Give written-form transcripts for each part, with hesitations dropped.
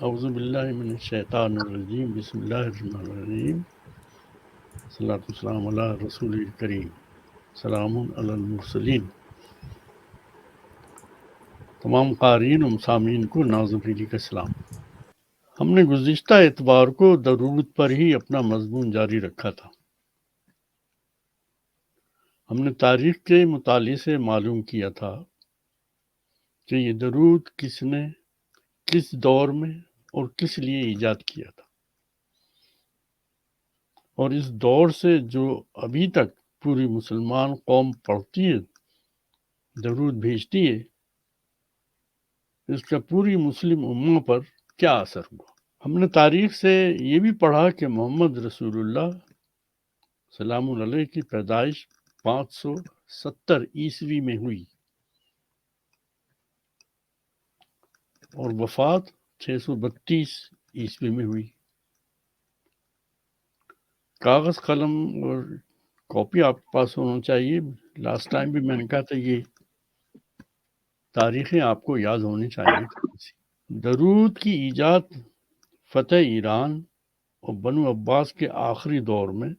اعوذ باللہ من الشیطان الرجیم بسم اللہ الرحمن الرحیم صلاۃ والسلام علی رسول کریم سلام علی المرسلین. تمام قارئین و مسامعین کو نازنین کا سلام. ہم نے گزشتہ اتوار کو درود پر ہی اپنا مضمون جاری رکھا تھا. ہم نے تاریخ کے مطالعے سے معلوم کیا تھا کہ یہ درود کس نے کس دور میں اور کس لیے ایجاد کیا تھا، اور اس دور سے جو ابھی تک پوری مسلمان قوم پڑھتی ہے، درود بھیجتی ہے، اس کا پوری مسلم امہ پر کیا اثر ہوا. ہم نے تاریخ سے یہ بھی پڑھا کہ محمد رسول اللہ سلام علیہ کی پیدائش 570 عیسوی میں ہوئی اور وفات 632 عیسوی میں ہوئی. کاغذ قلم اور کاپی آپ کے پاس ہونا چاہیے. لاسٹ ٹائم بھی میں نے کہا تھا یہ تاریخیں آپ کو یاد ہونی چاہیے. درود کی ایجاد فتح ایران اور بنو عباس کے آخری دور میں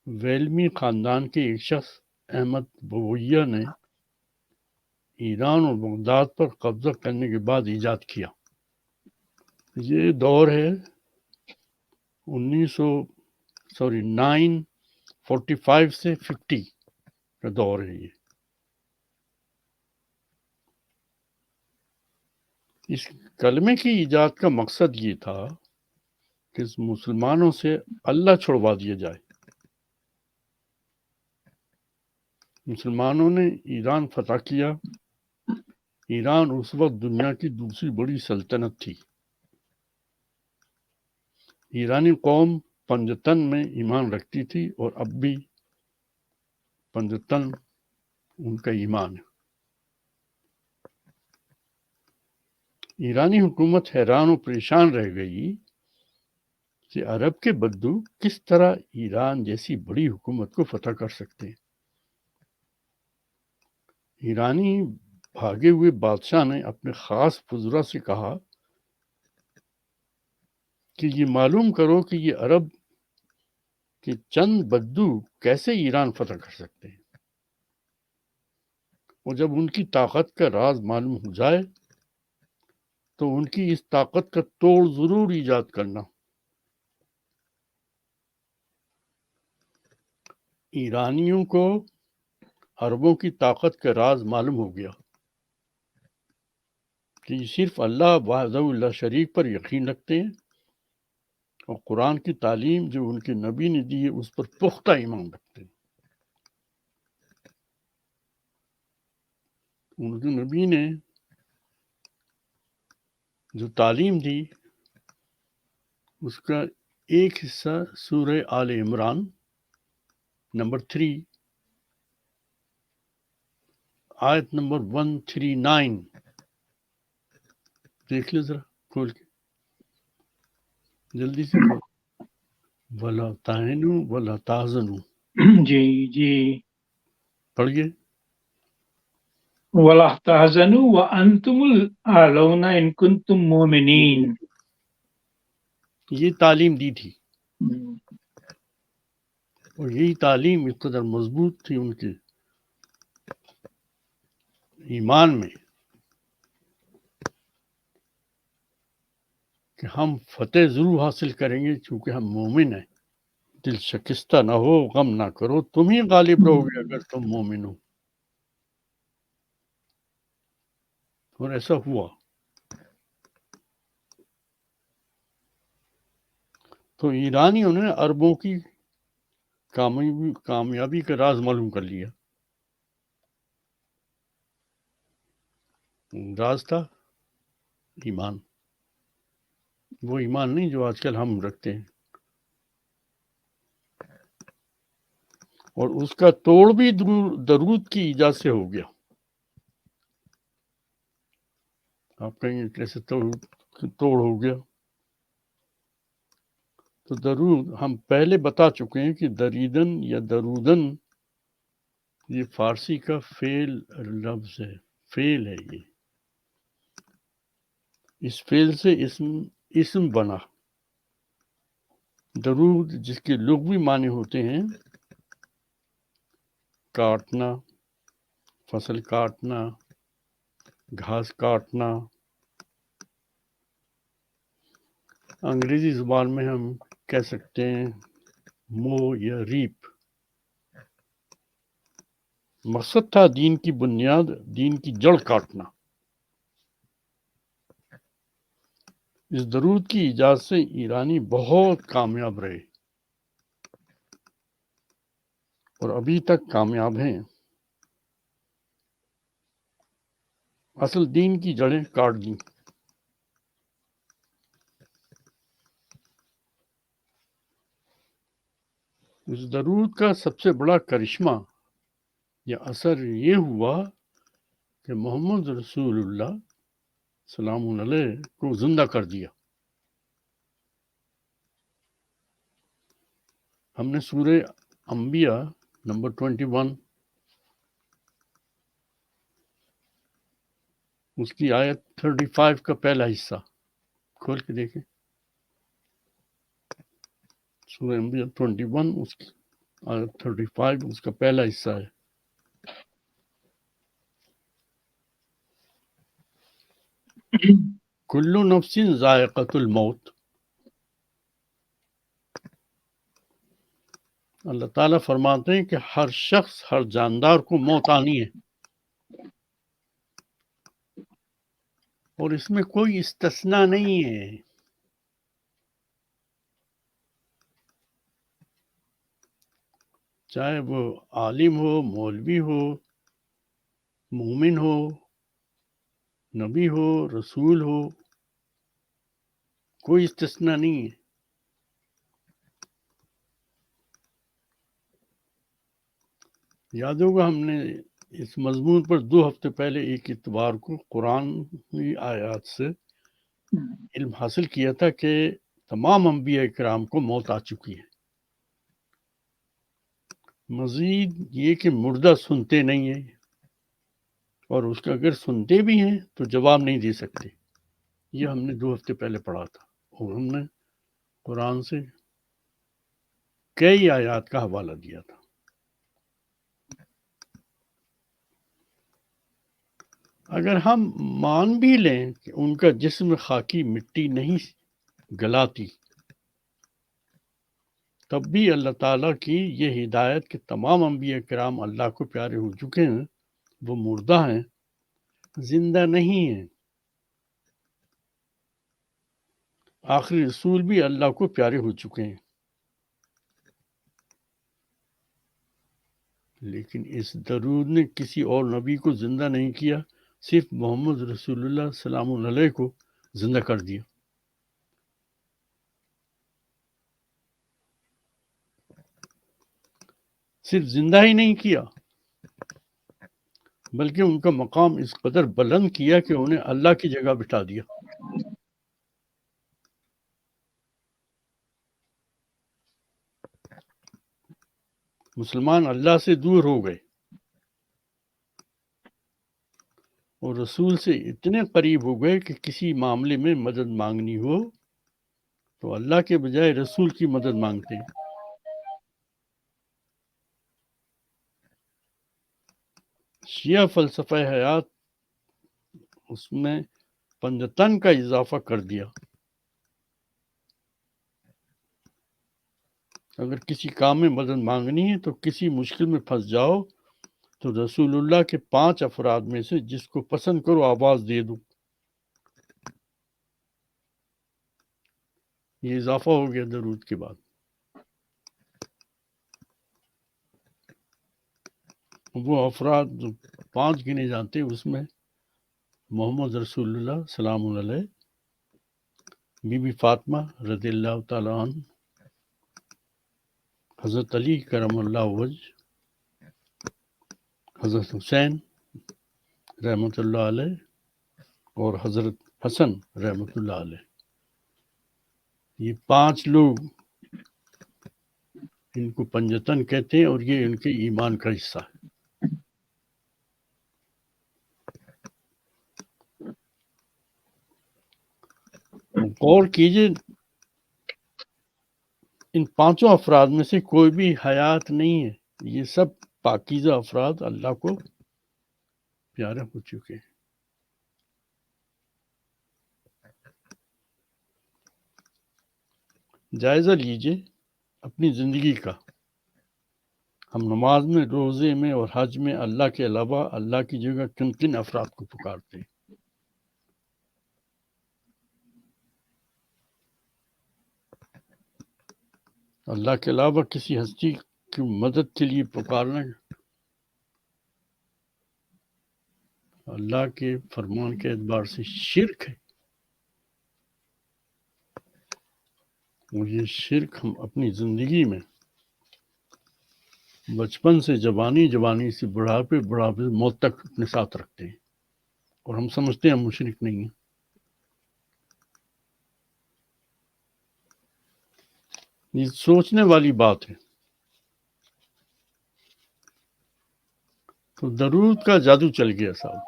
ویلمی خاندان کے ایک شخص احمد بویہ نے ایران اور بغداد پر قبضہ کرنے کے بعد ایجاد کیا. یہ دور ہے 945 سے 50 کا دور ہے. یہ اس کلمے کی ایجاد کا مقصد یہ تھا کہ مسلمانوں سے اللہ چھڑوا دیا جائے. مسلمانوں نے ایران فتح کیا. ایران اس وقت دنیا کی دوسری بڑی سلطنت تھی. ایرانی قوم پنجتن میں ایمان رکھتی تھی اور اب بھی پنجتن ان کا ایمان ہے. ایرانی حکومت حیران و پریشان رہ گئی کہ عرب کے بدو کس طرح ایران جیسی بڑی حکومت کو فتح کر سکتے ہیں. ایرانی بھاگے ہوئے بادشاہ نے اپنے خاص وزراء سے کہا کہ یہ معلوم کرو کہ یہ عرب کے چند بدو کیسے ایران فتح کر سکتے ہیں، اور جب ان کی طاقت کا راز معلوم ہو جائے تو ان کی اس طاقت کا توڑ ضرور ایجاد کرنا. ایرانیوں کو عربوں کی طاقت کا راز معلوم ہو گیا کہ یہ صرف اللہ وحدہ لا شریک پر یقین رکھتے ہیں اور قرآن کی تعلیم جو ان کے نبی نے دی ہے اس پر پختہ ایمان رکھتے ہیں. ان کے نبی نے جو تعلیم دی اس کا ایک حصہ سورہ آل عمران نمبر 3 آیت نمبر 139 دیکھ لیں ذرا کھول کے جلدی سے. وَلَا تَهِنُوا وَلَا تَحْزَنُوا جی پڑھیے. وَلَا تَحْزَنُوا وَأَنْتُمُ الْأَعْلَوْنَ إِن كُنتُم مُؤْمِنِينَ. یہ تعلیم دی تھی اور یہی تعلیم اس قدر مضبوط تھی ان کے ایمان میں کہ ہم فتح ضرور حاصل کریں گے کیونکہ ہم مومن ہیں. دل شکستہ نہ ہو، غم نہ کرو، تم ہی غالب رہو گے اگر تم مومن ہو. اور ایسا ہوا. تو ایرانیوں نے عربوں کی کامیابی کا راز معلوم کر لیا. راز تھا ایمان. وہ ایمان نہیں جو آج کل ہم رکھتے ہیں، اور اس کا توڑ بھی درود کی ایجاد سے ہو گیا. آپ کہیں گے کیسے توڑ ہو گیا؟ تو درود ہم پہلے بتا چکے ہیں کہ دریدن یا درودن یہ فارسی کا فعل لفظ ہے، فعل ہے. یہ اس فعل سے اسم بنا. درود جس کے لغوی معنی ہوتے ہیں کاٹنا، فصل کاٹنا، گھاس کاٹنا. انگریزی زبان میں ہم کہہ سکتے ہیں مو یا ریپ. مقصد تھا دین کی بنیاد، دین کی جڑ کاٹنا. اس درود کی ایجاد سے ایرانی بہت کامیاب رہے اور ابھی تک کامیاب ہیں. اصل دین کی جڑیں کاٹ دیں. اس درود کا سب سے بڑا کرشمہ یا اثر یہ ہوا کہ محمد رسول اللہ سلام علیہ کو زندہ کر دیا. ہم نے سورہ انبیاء نمبر 21 اس کی آیت 35 کا پہلا حصہ کھول کے دیکھیں. سورہ انبیاء 21 اس کی آیت 35 اس کا پہلا حصہ ہے. کل نفس ذائقۃ الموت. اللہ تعالیٰ فرماتے ہیں کہ ہر شخص، ہر جاندار کو موت آنی ہے اور اس میں کوئی استثناء نہیں ہے. چاہے وہ عالم ہو، مولوی ہو، مومن ہو، نبی ہو، رسول ہو، کوئی استثناء نہیں ہے. یاد ہوگا ہم نے اس مضمون پر 2 ہفتے پہلے ایک اتوار کو قرآن کی آیات سے علم حاصل کیا تھا کہ تمام انبیاء کرام کو موت آ چکی ہے. مزید یہ کہ مردہ سنتے نہیں ہیں اور اس کا اگر سنتے بھی ہیں تو جواب نہیں دے سکتے. یہ ہم نے 2 ہفتے پہلے پڑھا تھا اور ہم نے قرآن سے کئی آیات کا حوالہ دیا تھا. اگر ہم مان بھی لیں کہ ان کا جسم خاکی مٹی نہیں گلاتی، تب بھی اللہ تعالیٰ کی یہ ہدایت کہ تمام انبیاء کرام اللہ کو پیارے ہو چکے ہیں، وہ مردہ ہیں، زندہ نہیں ہیں. آخری رسول بھی اللہ کو پیارے ہو چکے ہیں، لیکن اس درود نے کسی اور نبی کو زندہ نہیں کیا، صرف محمد رسول اللہ سلام علیہ کو زندہ کر دیا. صرف زندہ ہی نہیں کیا بلکہ ان کا مقام اس قدر بلند کیا کہ انہیں اللہ کی جگہ بٹھا دیا. مسلمان اللہ سے دور ہو گئے اور رسول سے اتنے قریب ہو گئے کہ کسی معاملے میں مدد مانگنی ہو تو اللہ کے بجائے رسول کی مدد مانگتے ہیں. شیعہ فلسفہ حیات اس میں پنجتن کا اضافہ کر دیا. اگر کسی کام میں مدد مانگنی ہے تو کسی مشکل میں پھنس جاؤ تو رسول اللہ کے 5 افراد میں سے جس کو پسند کرو آواز دے دو. یہ اضافہ ہو گیا درود کے بعد. وہ افراد جو 5 گنے جاتے ہیں اس میں محمد رسول اللہ سلام علیہ، بی بی فاطمہ رضی اللہ تعالیٰ عنہ، حضرت علی کرم اللہ وجہ، حضرت حسین رحمۃ اللہ علیہ اور حضرت حسن رحمۃ اللہ علیہ. یہ 5 لوگ ان کو پنجتن کہتے ہیں اور یہ ان کے ایمان کا حصہ ہے. غور کیجئے ان پانچوں افراد میں سے کوئی بھی حیات نہیں ہے، یہ سب پاکیزہ افراد اللہ کو پیارے ہو چکے ہیں۔ جائزہ لیجئے اپنی زندگی کا، ہم نماز میں، روزے میں اور حج میں اللہ کے علاوہ اللہ کی جگہ کن کن افراد کو پکارتے ہیں؟ اللہ کے علاوہ کسی ہستی کی مدد کے لیے پکارنا اللہ کے فرمان کے اعتبار سے شرک ہے، اور یہ شرک ہم اپنی زندگی میں بچپن سے جوانی، جوانی سے بڑھاپے، بڑھاپے سے موت تک اپنے ساتھ رکھتے ہیں، اور ہم سمجھتے ہیں ہم مشرک نہیں ہیں۔ یہ سوچنے والی بات ہے۔ تو درود کا جادو چل گیا صاحب۔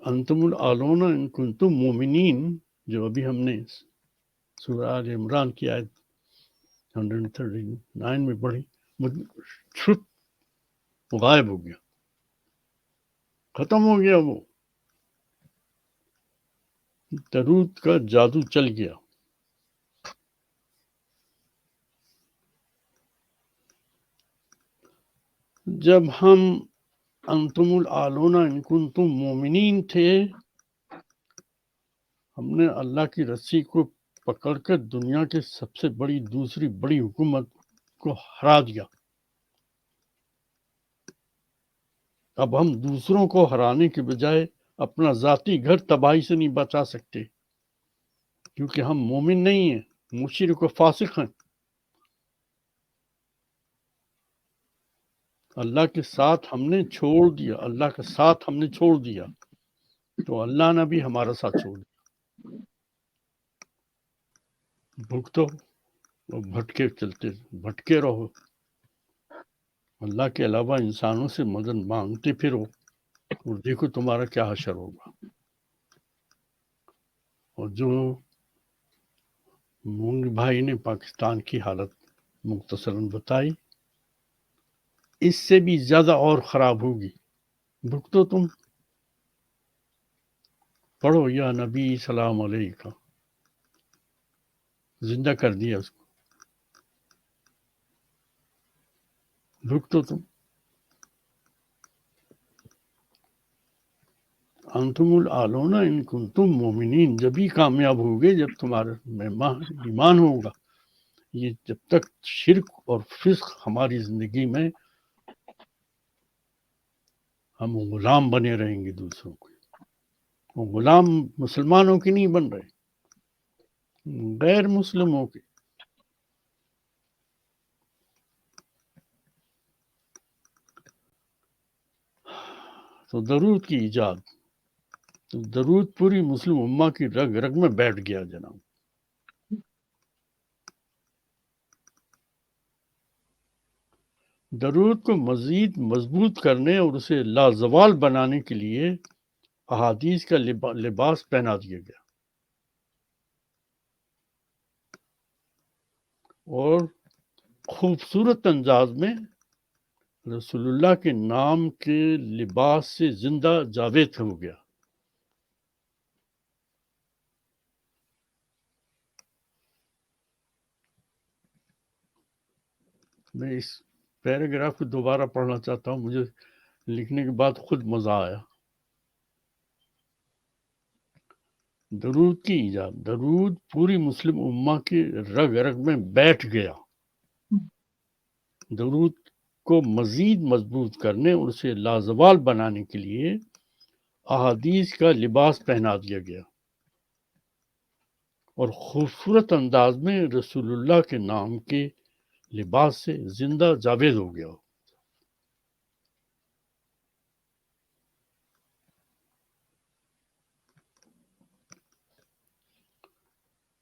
انتم العالون ان کنتم مومنین، جو ابھی ہم نے سورہ آل عمران کی آیت 139 میں پڑھی، چھپ غائب ہو گیا، ختم ہو گیا، وہ درود کا جادو چل گیا۔ جب ہم انتم العالون ان کنتم مومنین تھے، ہم نے اللہ کی رسی کو پکڑ کر دنیا کے سب سے بڑی دوسری بڑی حکومت کو ہرا دیا۔ اب ہم دوسروں کو ہرانے کے بجائے اپنا ذاتی گھر تباہی سے نہیں بچا سکتے، کیونکہ ہم مومن نہیں ہیں، مشرک و فاسق ہیں۔ اللہ کے ساتھ ہم نے چھوڑ دیا، اللہ کا ساتھ ہم نے چھوڑ دیا، تو اللہ نے بھی ہمارا ساتھ چھوڑ دیا۔ بھگتو اور بھٹکے رہو، اللہ کے علاوہ انسانوں سے مدد مانگتے پھرو، اور دیکھو تمہارا کیا حشر ہوگا۔ اور جو مونگ بھائی نے پاکستان کی حالت مختصراً بتائی، اس سے بھی زیادہ اور خراب ہوگی۔ بھگتو تم، پڑھو یا نبی سلام علیکہ، زندہ کر دیا اس کو، بھگتو تم۔ انتم العالون ان کنتم مومنین، جبھی کامیاب ہوگے جب تمہارا ایمان ہوگا۔ یہ جب تک شرک اور فسق ہماری زندگی میں، ہم غلام بنے رہیں گے دوسروں کے، وہ غلام مسلمانوں کے نہیں بن رہے، غیر مسلموں کے۔ تو درود کی ایجاد، تو درود پوری مسلم امہ کی رگ رگ میں بیٹھ گیا جناب۔ درود کو مزید مضبوط کرنے اور اسے لازوال بنانے کے لیے احادیث کا لباس پہنا دیا گیا، اور خوبصورت انداز میں رسول اللہ کے نام کے لباس سے زندہ جاوید ہو گیا۔ میں اس پیراگراف کو دوبارہ پڑھنا چاہتا ہوں، مجھے لکھنے کے بعد خود مزہ آیا۔ درود کی ایجاد، درود پوری مسلم امہ کی رگ رگ میں بیٹھ گیا۔ درود کو مزید مضبوط کرنے اور اسے لازوال بنانے کے لیے احادیث کا لباس پہنا دیا گیا، اور خوبصورت انداز میں رسول اللہ کے نام کے لباس سے زندہ جاوید ہو گیا۔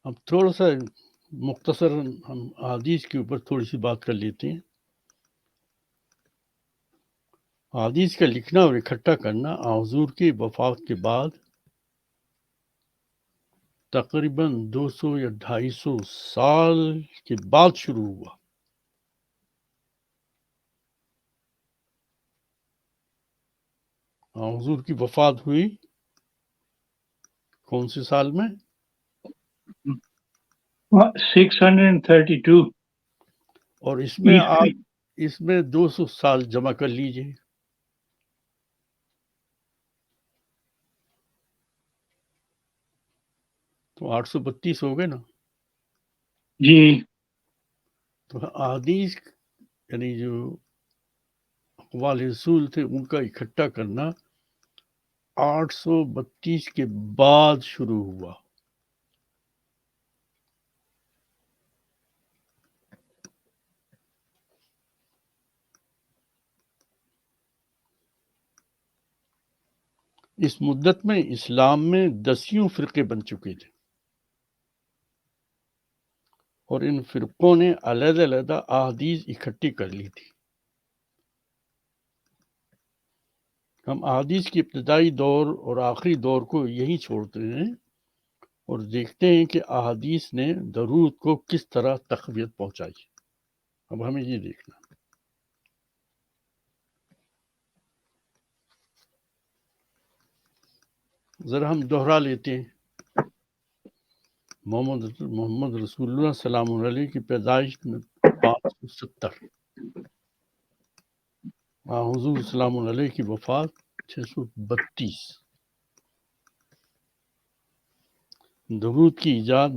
اب تھوڑا سا مختصر ہم احادیث کے اوپر تھوڑی سی بات کر لیتے ہیں۔ احادیث کا لکھنا اور اکٹھا کرنا حضور کی وفات کے بعد تقریباً 200 یا 250 سال کے بعد شروع ہوا۔ حضور کی وفات ہوئی کون سے سال میں؟ 632 اور اس میں عیسوی۔ اس میں 200 سال جمع کر لیجئے۔ تو 832 ہو گئے نا۔ جی تو احادیث یعنی جو اقوال رسول تھے ان کا اکٹھا کرنا 832 کے بعد شروع ہوا۔ اس مدت میں اسلام میں 10 فرقے بن چکے تھے اور ان فرقوں نے علیحدہ علیحدہ احادیث اکٹھی کر لی تھی۔ ہم احادیث کی ابتدائی دور اور آخری دور کو یہی چھوڑتے ہیں اور دیکھتے ہیں کہ احادیث نے درود کو کس طرح تقویت پہنچائی۔ اب ہمیں یہ دیکھنا، ذرا ہم دوہرا لیتے ہیں۔ محمد رسول اللہ سلام علیہ کی پیدائش میں 570، حضور سلام علیہ کی وفات 632۔ درود کی ایجاد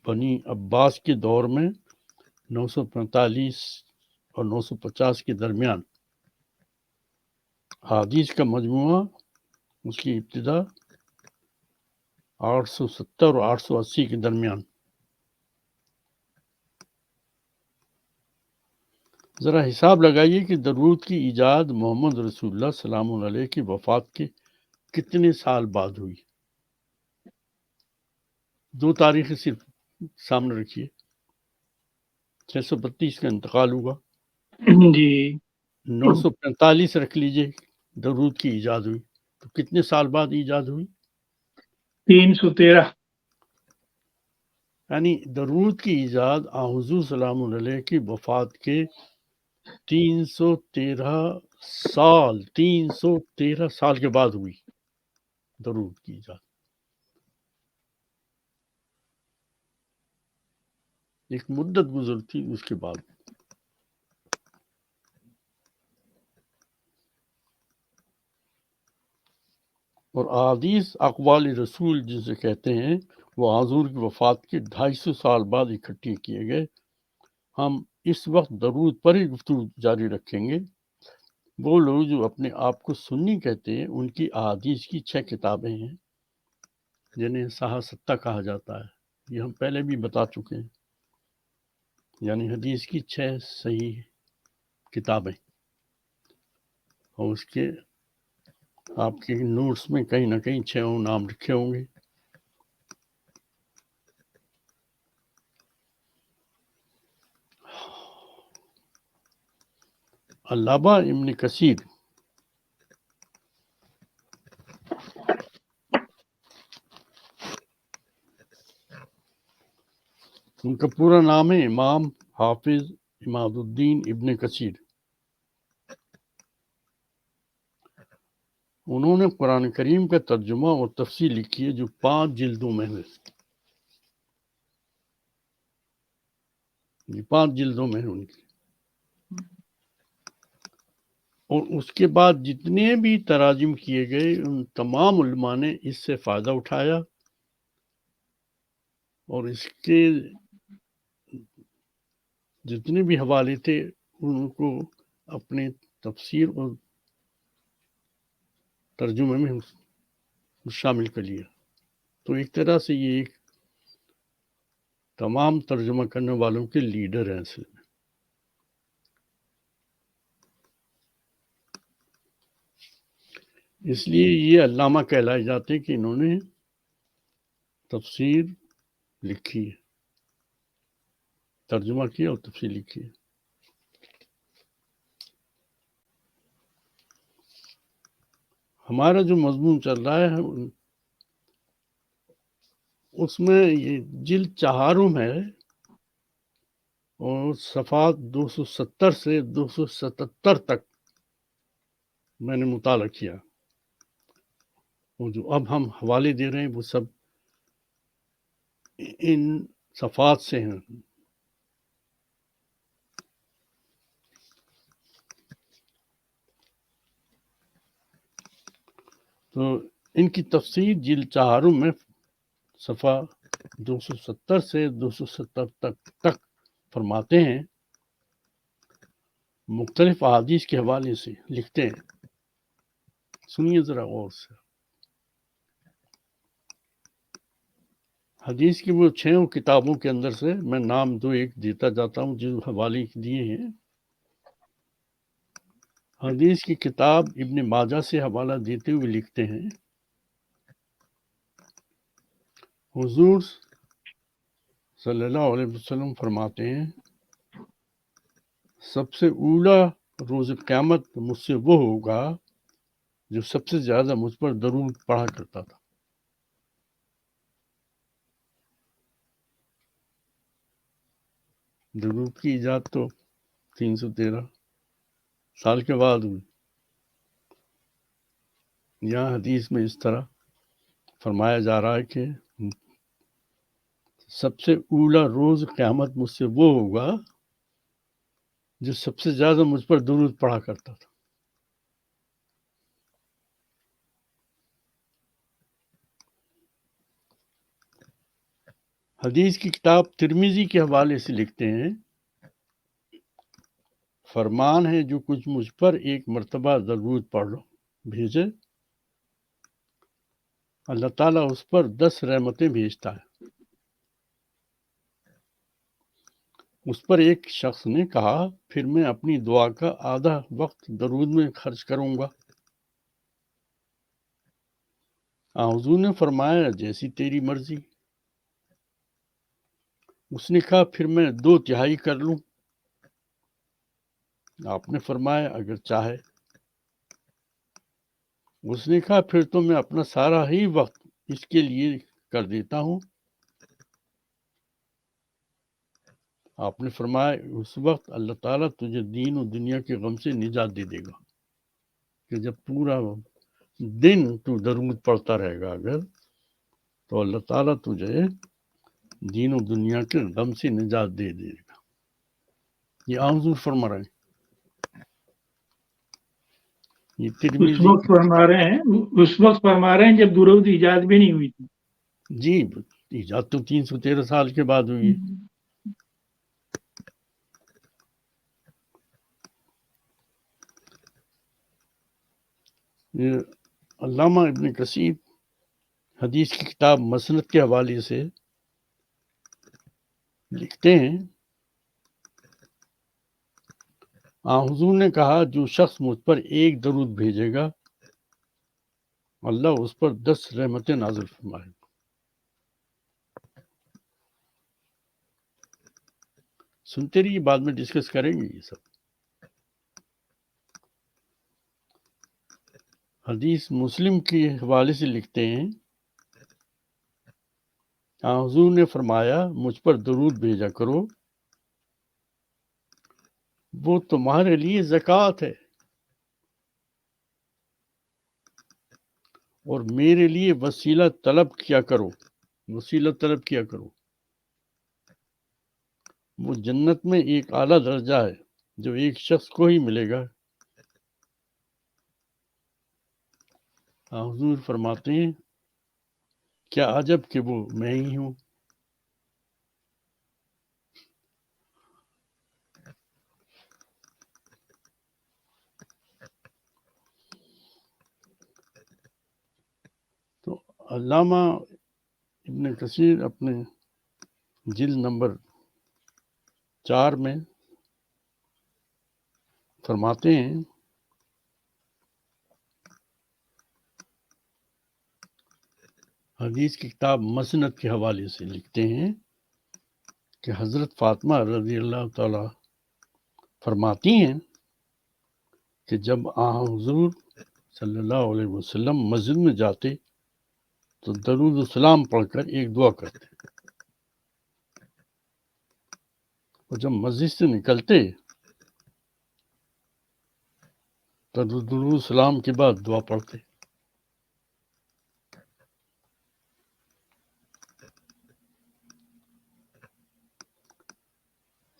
بنی عباس کے دور میں 945 اور 950 کے درمیان، احادیث کا مجموعہ اس کی ابتدا 870 اور 880 کے درمیان۔ ذرا حساب لگائیے کہ درود کی ایجاد محمد رسول اللہ سلام علیہ کی وفات کے کتنے سال بعد ہوئی۔ 2 تاریخیں صرف سامنے رکھیے۔ 632 کا انتقال ہوا، جی 945 رکھ لیجئے درود کی ایجاد ہوئی، تو کتنے سال بعد ایجاد ہوئی؟ 313 یعنی درود کی ایجاد حضور سلام علیہ کی وفات کے 313 سال کے بعد ہوئی درود کی ایجاد۔ ایک مدت گزرتی اس کے بعد۔ اور احادیث اقوال رسول جسے کہتے ہیں وہ حضور کی وفات کے 250 سال بعد اکٹھے کیے گئے۔ ہم اس وقت درود پر ہی گفتگو جاری رکھیں گے۔ وہ لوگ جو اپنے آپ کو سنی کہتے ہیں ان کی احادیث کی 6 کتابیں ہیں جنہیں صحاح ستہ کہا جاتا ہے، یہ ہم پہلے بھی بتا چکے ہیں، یعنی حدیث کی 6 صحیح کتابیں۔ اور اس کے آپ کے نوٹس میں کہیں نہ کہیں 6 نام لکھے ہوں گے۔ علامہ ابن کثیر ان کا پورا نام ہے امام حافظ عماد الدین ابن کثیر۔ انہوں نے قرآن کریم کا ترجمہ اور تفسیر لکھی ہے جو 5 جلدوں میں ہے۔ یہ 5 جلدوں میں ہے ان کی۔ اور اس کے بعد جتنے بھی تراجم کیے گئے ان تمام علماء نے اس سے فائدہ اٹھایا اور اس کے جتنے بھی حوالے تھے ان کو اپنے تفسیر اور ترجمے میں شامل کر لیا۔ تو ایک طرح سے یہ ایک تمام ترجمہ کرنے والوں کے لیڈر ہیں اصل میں۔ اس لیے یہ علامہ کہلائے جاتے ہیں کہ انہوں نے تفسیر لکھی ہے، ترجمہ کیا اور تفسیر لکھی ہے۔ ہمارا جو مضمون چل رہا ہے اس میں یہ جلد 4 ہے اور صفحات 270 سے 277 تک میں نے مطالعہ کیا، اور جو اب ہم حوالے دے رہے ہیں وہ سب ان صفحات سے ہیں۔ تو ان کی تفسیر جلد 4 میں صفحہ 270 سے 277 تک فرماتے ہیں، مختلف احادیث کے حوالے سے لکھتے ہیں۔ سنیے ذرا غور سے۔ حدیث کی وہ 6 کتابوں کے اندر سے میں نام 2-1 دیتا جاتا ہوں جو حوالے دیے ہیں۔ حدیث کی کتاب ابن ماجہ سے حوالہ دیتے ہوئے لکھتے ہیں، حضور صلی اللہ علیہ وسلم فرماتے ہیں، سب سے اولا روز قیامت مجھ سے وہ ہوگا جو سب سے زیادہ مجھ پر درود پڑھا کرتا تھا۔ درود کی ایجاد تو 313 سال کے بعد ہوئی۔ یہاں حدیث میں اس طرح فرمایا جا رہا ہے کہ سب سے اولا روز قیامت مجھ سے وہ ہوگا جو سب سے زیادہ مجھ پر درود پڑھا کرتا تھا۔ حدیث کی کتاب ترمذی کے حوالے سے لکھتے ہیں، فرمان ہے جو کچھ مجھ پر ایک مرتبہ درود پڑھ لو بھیجے، اللہ تعالیٰ اس پر 10 رحمتیں بھیجتا ہے۔ اس پر ایک شخص نے کہا، پھر میں اپنی دعا کا آدھا وقت درود میں خرچ کروں گا۔ حضور نے فرمایا، جیسی تیری مرضی۔ اس نے کہا، پھر میں 2/3 کر لوں۔ آپ نے فرمایا، اگر چاہے۔ اس نے کہا، پھر تو میں اپنا سارا ہی وقت اس کے لیے کر دیتا ہوں۔ آپ نے فرمایا، اس وقت اللہ تعالیٰ تجھے دین و دنیا کے غم سے نجات دے دے گا، کہ جب پورا دن تو درود پڑھتا رہے گا اگر، تو اللہ تعالیٰ تجھے دین و دنیا کے غم سے نجات دے دے گا۔ یہ حضور فرما رہے ہیں، یہ اس وقت فرما رہے ہیں جب درود ایجاد بھی نہیں ہوئی تھی۔ جی، ایجاد تو 313 سال کے بعد ہوئی ہے۔ یہ علامہ ابن کثیر حدیث کی کتاب مسند کے حوالے سے لکھتے ہیں، حضور نے کہا، جو شخص مجھ پر ایک درود بھیجے گا اللہ اس پر 10 رحمتیں نازل فرمائے گا۔ سنتے رہیے، بعد میں ڈسکس کریں گے یہ سب۔ حدیث مسلم کے حوالے سے لکھتے ہیں، حضور نے فرمایا، مجھ پر درود بھیجا کرو، وہ تمہارے لیے زکوٰۃ ہے، اور میرے لیے وسیلہ طلب کیا کرو۔ وہ جنت میں ایک اعلیٰ درجہ ہے جو ایک شخص کو ہی ملے گا۔ حضور فرماتے ہیں، کیا عجب کہ وہ میں ہی ہوں۔ تو علامہ ابن کثیر اپنے جلد نمبر 4 میں فرماتے ہیں، حدیث کی کتاب مسند کے حوالے سے لکھتے ہیں کہ حضرت فاطمہ رضی اللہ تعالی فرماتی ہیں کہ جب حضور صلی اللہ علیہ وسلم مسجد میں جاتے تو درود و سلام پڑھ کر ایک دعا کرتے، اور جب مسجد سے نکلتے تو درود و سلام کے بعد دعا پڑھتے۔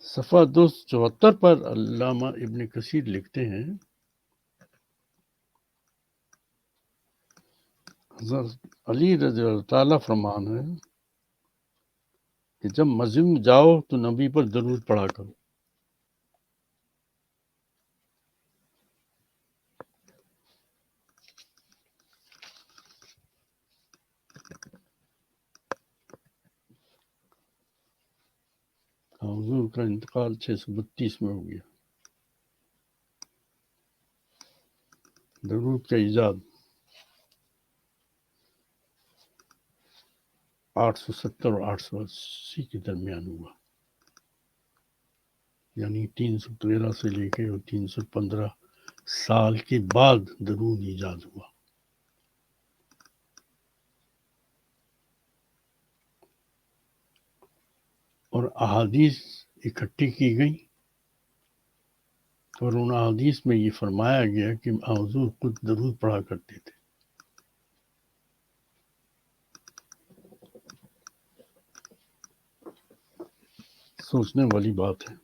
صفحہ 274 پر علامہ ابن کثیر لکھتے ہیں، حضرت علی رضی اللہ تعالیٰ فرمان ہے کہ جب مسجد میں جاؤ تو نبی پر درود پڑھا کرو۔ حضور کا انتقال 632 میں ہو گیا۔ درود کا ایجاد 870 اور 880 کے درمیان ہوا، یعنی 313 سے لے کے اور 315 سال کے بعد درود ایجاد ہوا۔ اور احادیث اکٹھی کی گئی، اور ان احادیث میں یہ فرمایا گیا کہ حضور خود درود پڑھا کرتے تھے۔ سوچنے والی بات ہے۔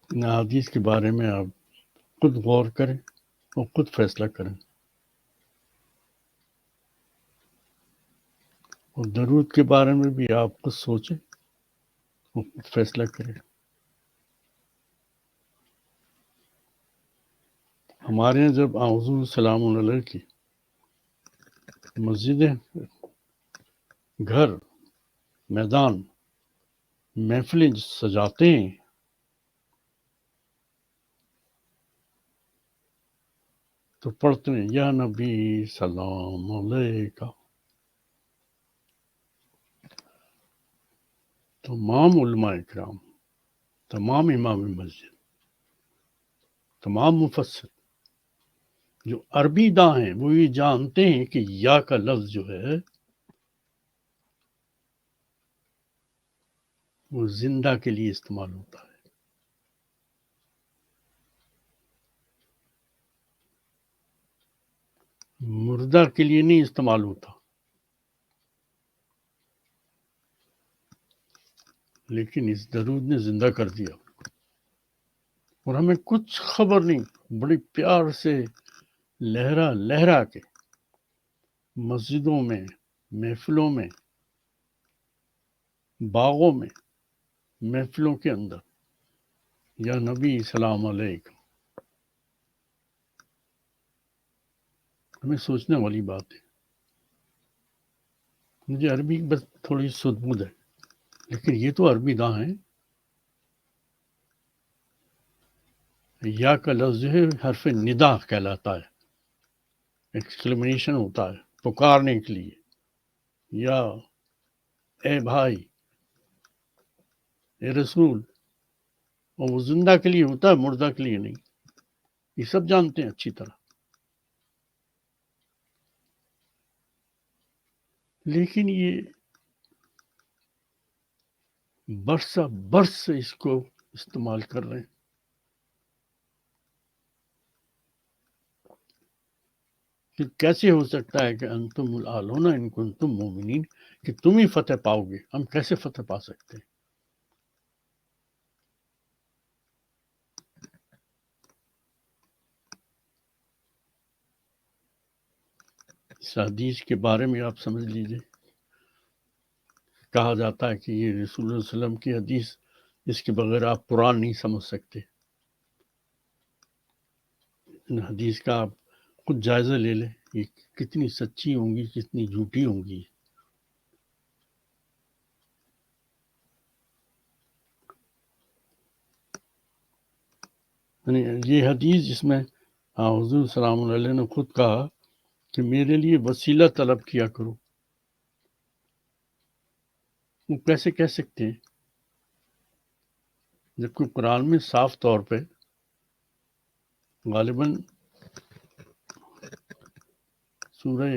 ان احادیث کے بارے میں آپ خود غور کریں اور خود فیصلہ کریں، اور درود کے بارے میں بھی آپ خود سوچیں اور خود فیصلہ کریں۔ ہمارے یہاں جب حضور سلام علیہ کی مسجدیں، گھر، میدان، محفلیں سجاتے ہیں تو پڑھتے ہیں یا نبی سلام علیکہ۔ تمام علماء اکرام، تمام امام مسجد، تمام مفسر جو عربی داں ہیں وہ یہ جانتے ہیں کہ یا کا لفظ جو ہے وہ زندہ کے لیے استعمال ہوتا ہے، مردہ کے لیے نہیں استعمال ہوتا۔ لیکن اس درود نے زندہ کر دیا، اور ہمیں کچھ خبر نہیں، بڑی پیار سے لہرا لہرا کے مسجدوں میں، محفلوں میں، باغوں میں، محفلوں کے اندر یا نبی سلام علیکم۔ ہمیں سوچنے والی بات ہے۔ مجھے عربی بس تھوڑی سدبود ہے، لیکن یہ تو عربی داں ہیں۔ یا کا لفظ جو ہے حرف ندا کہلاتا ہے، ایکسکلیمیشن ہوتا ہے پکارنے کے لیے، یا اے بھائی، اے رسول، اور وہ زندہ کے لیے ہوتا ہے، مردہ کے لیے نہیں۔ یہ سب جانتے ہیں اچھی طرح، لیکن یہ برسہ برس سے اس کو استعمال کر رہے ہیں۔ پھر کیسے ہو سکتا ہے کہ انتم الاعلون ان کنتم مومنین، کہ تم ہی فتح پاؤ گے؟ ہم کیسے فتح پا سکتے ہیں؟ اس حدیث کے بارے میں آپ سمجھ لیجئے، کہا جاتا ہے کہ یہ رسول اللہ علیہ وسلم کی حدیث، اس کے بغیر آپ قرآن نہیں سمجھ سکتے۔ ان حدیث کا آپ خود جائزہ لے لیں، یہ کتنی سچی ہوں گی، کتنی جھوٹی ہوں گی۔ یعنی یہ حدیث جس میں حضور سلام علیہ نے خود کہا کہ میرے لیے وسیلہ طلب کیا کرو، وہ کیسے کہہ سکتے ہیں؟ جبکہ قرآن میں صاف طور پہ غالباً سورہ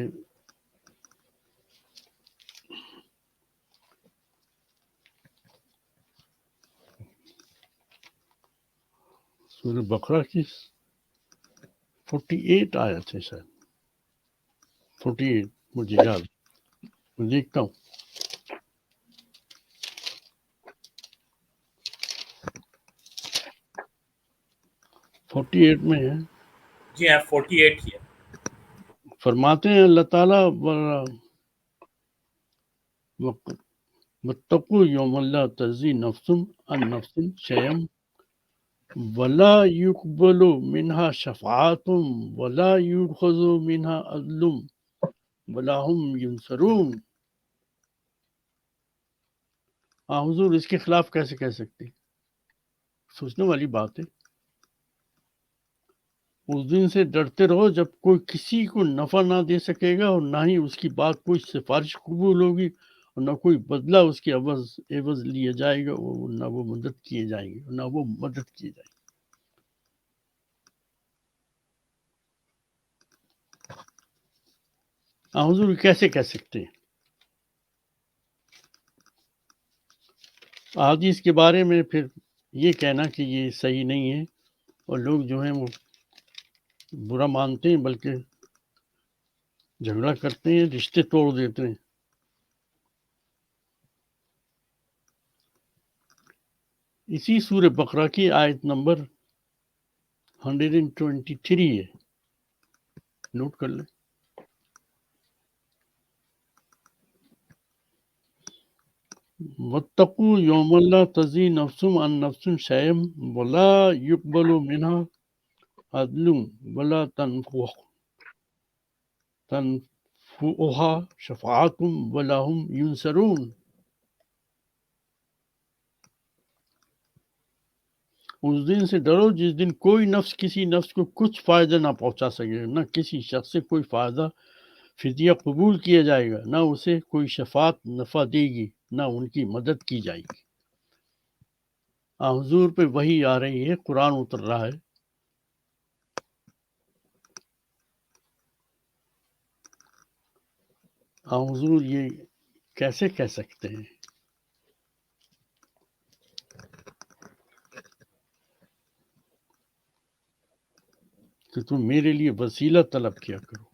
بقرہ کی 48 آیت ہے شاید 48 مجھے یاد میں دیکھتا ہوں. فورٹی ایٹ میں ہے. جی ہاں 48 ہی ہے. فرماتے ہیں اللہ تعالیٰ واتقوا یوم لا تجزی نفس عن نفس شیئا ولا يقبل منها شفاعة ولا يؤخذ منها عدل ولا هم ينصرون. ہاں حضور اس کے خلاف کیسے کہہ سکتے ہیں؟ سوچنے والی بات ہے. اس دن سے ڈرتے رہو جب کوئی کسی کو نفع نہ دے سکے گا اور نہ ہی اس کی بات کوئی سفارش قبول ہوگی اور نہ کوئی بدلہ اس کے عوض لیا جائے گا اور نہ وہ مدد کیے جائیں گے اور نہ وہ مدد کی جائے گی. ہاں حضور کیسے کہہ سکتے ہیں؟ احادیث کے بارے میں پھر یہ کہنا کہ یہ صحیح نہیں ہے اور لوگ جو ہیں وہ برا مانتے ہیں بلکہ جھگڑا کرتے ہیں رشتے توڑ دیتے ہیں. اسی سورہ بقرہ کی آیت نمبر 123 ہے، نوٹ کر لیں. واتقوا یوم لا تجزی نفس عن نفس شیئا ولا يقبل منها عدل ولا تنفعها شفاعة ولا هم ينصرون. اس دن سے ڈرو جس دن کوئی نفس کسی نفس کو کچھ فائدہ نہ پہنچا سکے، نہ کسی شخص سے کوئی فائدہ فدیہ قبول کیا جائے گا، نہ اسے کوئی شفاعت نفع دے گی، نہ ان کی مدد کی جائے گی. حضور پہ وحی آ رہی ہے، قرآن اتر رہا ہے. حضور یہ کیسے کہہ سکتے ہیں کہ تم میرے لیے وسیلہ طلب کیا کرو؟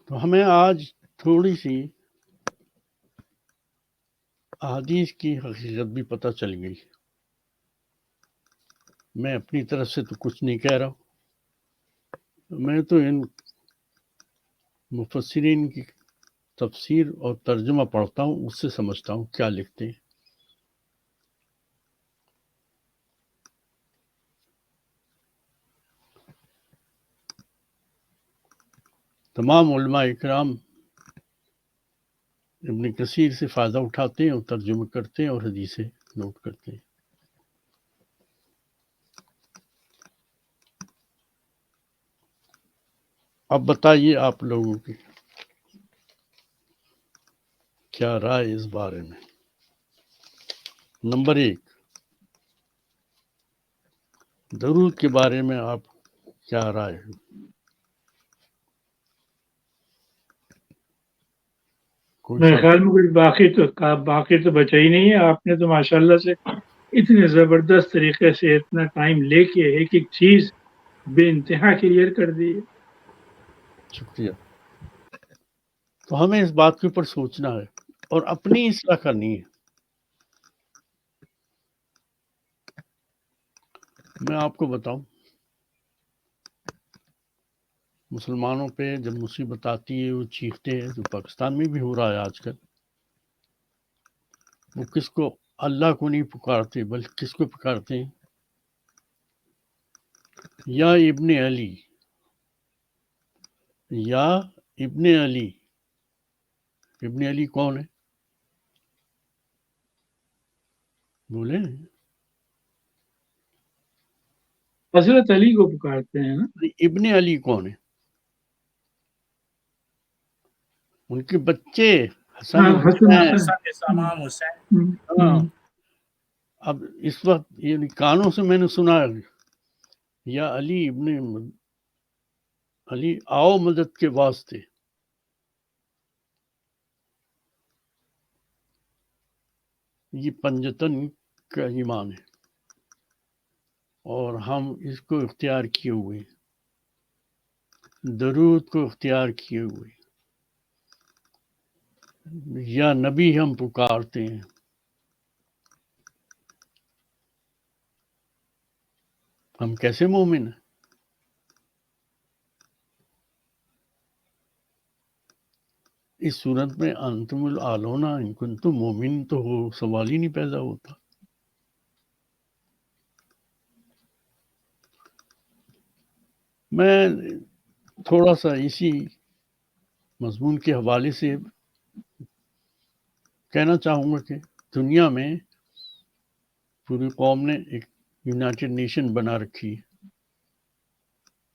تو ہمیں آج تھوڑی سی احادیث کی حقیقت بھی پتہ چل گئی. میں اپنی طرف سے تو کچھ نہیں کہہ رہا ہوں، میں تو ان مفسرین کی تفسیر اور ترجمہ پڑھتا ہوں، اس سے سمجھتا ہوں کیا لکھتے ہیں. تمام علماء اکرام ابن کثیر سے فائدہ اٹھاتے ہیں اور ترجمہ کرتے ہیں اور حدیثیں نوٹ کرتے ہیں. اب بتائیے آپ لوگوں کی کیا رائے اس بارے میں. نمبر 1، درود کے بارے میں آپ کیا رائے ہے؟ میرے خیال میں کچھ باقی تو بچا ہی نہیں ہے. آپ نے تو ماشاءاللہ سے اتنے زبردست طریقے سے اتنا ٹائم لے کے ایک ایک چیز بے انتہا کلیئر کر دی. شکریہ. تو ہمیں اس بات کے اوپر سوچنا ہے اور اپنی اصلاح کرنی ہے. میں آپ کو بتاؤں، مسلمانوں پہ جب مصیبت آتی ہے وہ چیختے ہیں، جو پاکستان میں بھی ہو رہا ہے آج کل. وہ کس کو؟ اللہ کو نہیں پکارتے بلکہ کس کو پکارتے ہیں؟ یا ابن علی، یا ابن علی. ابن علی کون ہے؟ بولے. حضرت علی کو پکارتے ہیں نا. ابن علی کون ہے؟ ان کے بچے حسن حسن حسین. حسن امام حسین. ہاں اب اس وقت یعنی کانوں سے میں نے سنا یا علی ابن علی آؤ مدد کے واسطے. یہ پنجتن کا ایمان ہے اور ہم اس کو اختیار کیے ہوئے، درود کو اختیار کیے ہوئے. یا نبی ہم پکارتے ہیں. ہم کیسے مومن ہیں؟ اس صورت میں انتم العالون ان کنتم مومن تو سوال ہی نہیں پیدا ہوتا. میں تھوڑا سا اسی مضمون کے حوالے سے کہنا چاہوں گا کہ دنیا میں پوری قوم نے ایک یونائٹڈ نیشن بنا رکھی ہے،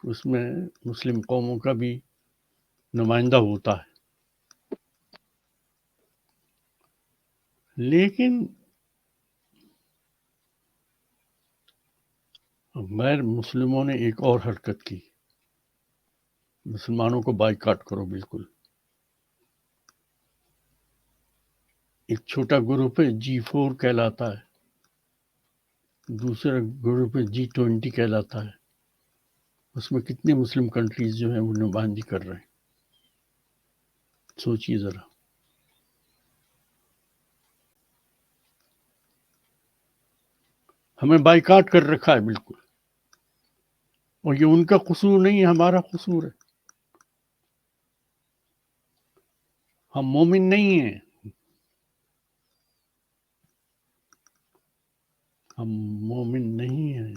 اس میں مسلم قوموں کا بھی نمائندہ ہوتا ہے، لیکن غیر مسلموں نے ایک اور حرکت کی، مسلمانوں کو بائیکاٹ کرو. بالکل ایک چھوٹا گروپ ہے G4 کہلاتا ہے، دوسرا گروپ ہے G20 کہلاتا ہے. اس میں کتنے مسلم کنٹریز جو ہیں وہ نمائندگی کر رہے ہیں. سوچیے ذرا. ہمیں بائیکاٹ کر رکھا ہے بالکل، اور یہ ان کا قصور نہیں ہے، ہمارا قصور ہے. ہم مومن نہیں ہیں، ہم مومن نہیں ہیں،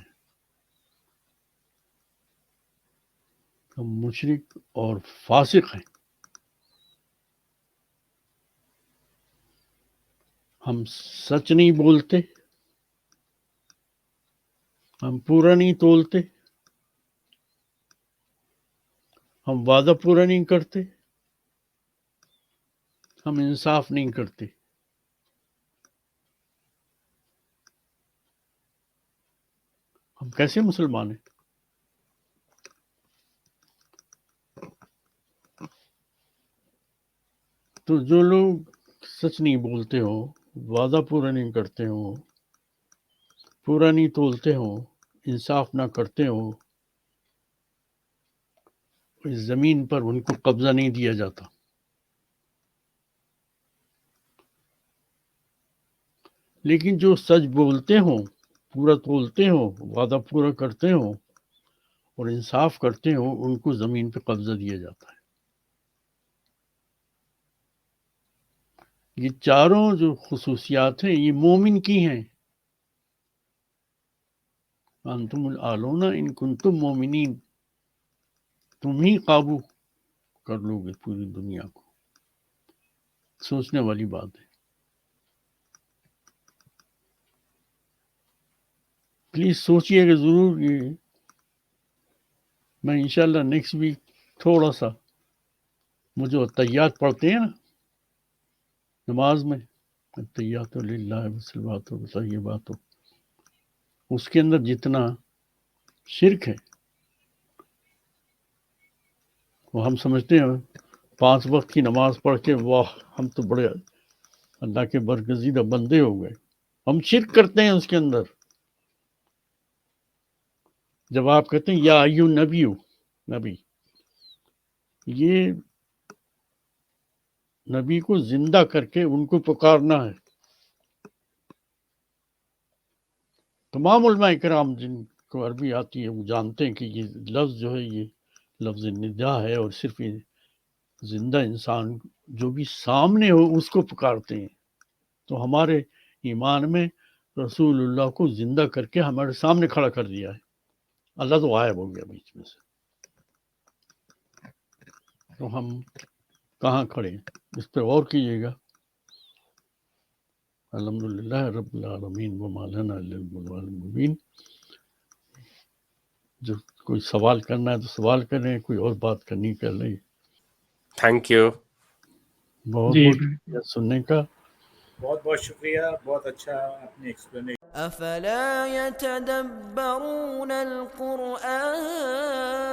ہم مشرک اور فاسق ہیں. ہم سچ نہیں بولتے، ہم پورا نہیں تولتے، ہم وعدہ پورا نہیں کرتے، ہم انصاف نہیں کرتے. ہم کیسے مسلمان ہیں؟ تو جو لوگ سچ نہیں بولتے ہو، وعدہ پورا نہیں کرتے ہو، پورا نہیں تولتے ہو، انصاف نہ کرتے ہو، اس زمین پر ان کو قبضہ نہیں دیا جاتا. لیکن جو سچ بولتے ہوں، پورا تولتے ہوں، وعدہ پورا کرتے ہوں اور انصاف کرتے ہوں، ان کو زمین پہ قبضہ دیا جاتا ہے. یہ چاروں جو خصوصیات ہیں یہ مومن کی ہیں. انتم العالون ان کنتم مومنین. تم ہی قابو کر لو گے پوری دنیا کو. سوچنے والی بات ہے. پلیز سوچئے گا ضرور. یہ میں انشاءاللہ نیکسٹ ویک تھوڑا سا مجھے تحیات پڑھتے ہیں نا نماز میں، تحیات للہ والصلوات والطیبات، اس کے اندر جتنا شرک ہے وہ ہم سمجھتے ہیں 5 وقت کی نماز پڑھ کے واہ ہم تو بڑے اللہ کے برگزیدہ بندے ہو گئے. ہم شرک کرتے ہیں اس کے اندر. جب آپ کہتے ہیں یا ایو نبی، یہ نبی کو زندہ کر کے ان کو پکارنا ہے. تمام علماء کرام جن کو عربی آتی ہے وہ جانتے ہیں کہ یہ لفظ جو ہے یہ لفظ ندا ہے، اور صرف یہ زندہ انسان جو بھی سامنے ہو اس کو پکارتے ہیں. تو ہمارے ایمان میں رسول اللہ کو زندہ کر کے ہمارے سامنے کھڑا کر دیا ہے. اللہ تو غائب ہو گیا بیچ میں سے، تو ہم کہاں کھڑے ہیں؟ اس پہ غور کیجیے گا. الحمدللہ رب العالمین وما لنا الا البلاغ المبین. جو کوئی سوال کرنا ہے تو سوال کریں، کوئی اور بات کرنی کر لیں. Thank you. بہت جی بہت شکریہ سننے کا. بہت بہت شکریہ، بہت اچھا اپنی ایکسپلینیشن. افلا يتدبرون القرآن